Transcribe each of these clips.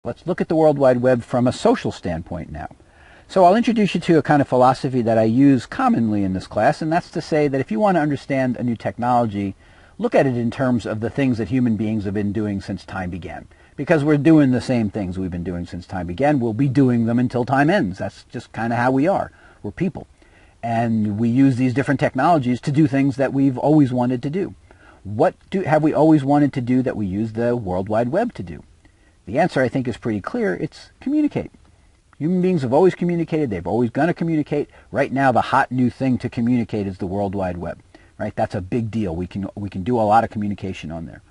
Let's look at the World Wide Web from a social standpoint now. So I'll introduce you to a kind of philosophy that I use commonly in this class, and that's to say that if you want to understand a new technology, look at it in terms of the things that human beings have been doing since time began. Because we're doing the same things we've been doing since time began, we'll be doing them until time ends. That's just kind of how we are. We're people. And we use these different technologies to do things that we've always wanted to do. What have we always wanted to do that we use the World Wide Web to do? The answer, I think, is pretty clear. It's communicate. Human beings have always communicated. They've always going to communicate. Right now, the hot new thing to communicate is the World Wide Web. Right? That's a big deal. We can do a lot of communication on there.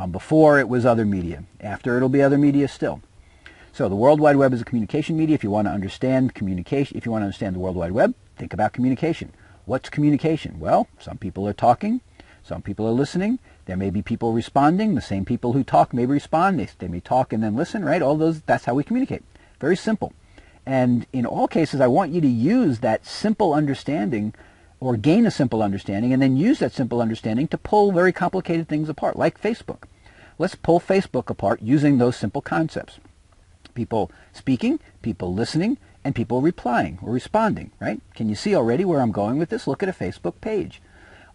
Before, it was other media. After, it'll be other media still. So the World Wide Web is a communication media. If you want to understand communication, if you want to understand the World Wide Web, think about communication. What's communication? Well, some people are talking. Some people are listening. There may be people responding. The same people who talk may respond. They may talk and then listen, right? All those, that's how we communicate. Very simple. And in all cases, I want you to use that simple understanding or gain a simple understanding and then use that simple understanding to pull very complicated things apart, like Facebook. Let's pull Facebook apart using those simple concepts. People speaking, people listening, and people replying or responding, right? Can you see already where I'm going with this? Look at a Facebook page.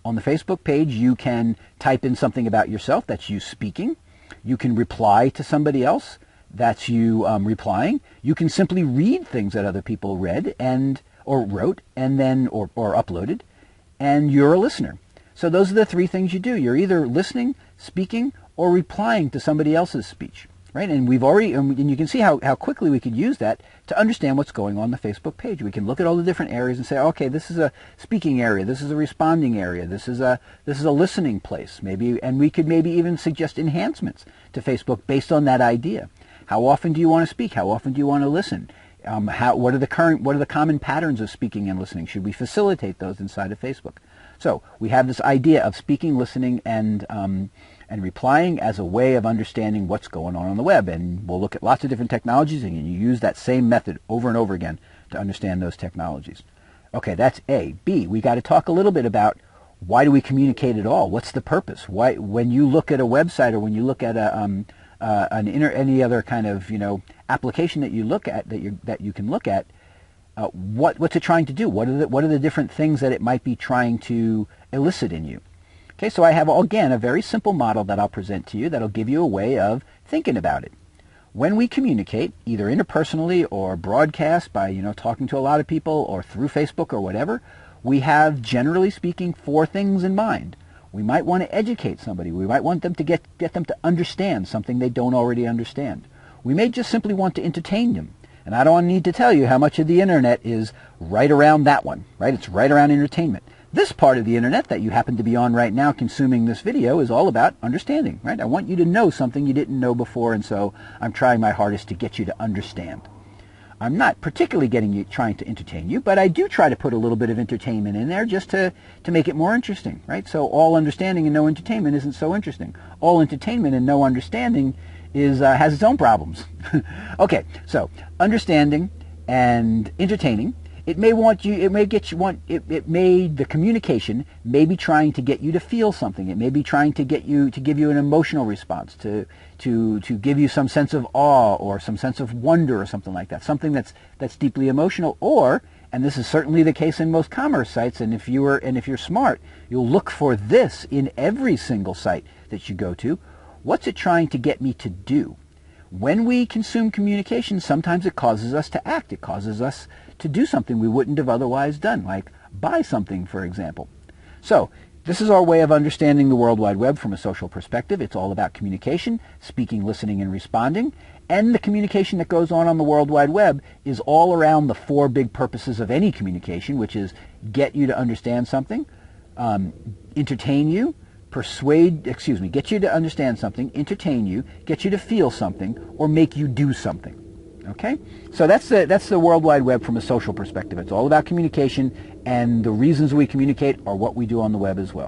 On the Facebook page, you can type in something about yourself. That's you speaking. You can reply to somebody else. That's you replying. You can simply read things that other people read or wrote and then or uploaded, and you're a listener. So those are the three things you do. You're either listening, speaking, or replying to somebody else's speech. Right? And and you can see how quickly we could use that to understand what's going on the Facebook page. We can look at all the different areas and say, okay, this is a speaking area, this is a responding area, this is a listening place, maybe, and we could maybe even suggest enhancements to Facebook based on that idea. How often do you want to speak? How often do you want to listen? What are the common patterns of speaking and listening? Should we facilitate those inside of Facebook? So we have this idea of speaking, listening, and replying as a way of understanding what's going on the web. And we'll look at lots of different technologies, and you use that same method over and over again to understand those technologies. Okay, that's A. B, we got to talk a little bit about why do we communicate at all? What's the purpose? Why, when you look at a website or when you look at any other kind of application that you look at that you can look at, what's it trying to do? What are the different things that it might be trying to elicit in you? Okay, so I have, again, a very simple model that I'll present to you that'll give you a way of thinking about it. When we communicate, either interpersonally or broadcast by, talking to a lot of people or through Facebook or whatever, we have, generally speaking, four things in mind. We might want to educate somebody. We might want them to get them to understand something they don't already understand. We may just simply want to entertain them. And I don't need to tell you how much of the internet is right around that one, right? It's right around entertainment. This part of the internet that you happen to be on right now consuming this video is all about understanding, right? I want you to know something you didn't know before, and so I'm trying my hardest to get you to understand. I'm not particularly trying to entertain you, but I do try to put a little bit of entertainment in there just to make it more interesting, right? So all understanding and no entertainment isn't so interesting. All entertainment and no understanding has its own problems. Okay, so understanding and entertaining. The communication may be trying to get you to feel something. It may be trying to give you an emotional response, to give you some sense of awe or some sense of wonder or something like that. Something that's deeply emotional, or, and this is certainly the case in most commerce sites, and if you're smart, you'll look for this in every single site that you go to. What's it trying to get me to do? When we consume communication, sometimes it causes us to act. It causes us to do something we wouldn't have otherwise done, like buy something, for example. So this is our way of understanding the World Wide Web from a social perspective. It's all about communication, speaking, listening, and responding. And the communication that goes on the World Wide Web is all around the four big purposes of any communication, which is get you to understand something, entertain you, get you to understand something, entertain you, get you to feel something, or make you do something. Okay? So that's the World Wide Web from a social perspective. It's all about communication, and the reasons we communicate are what we do on the web as well.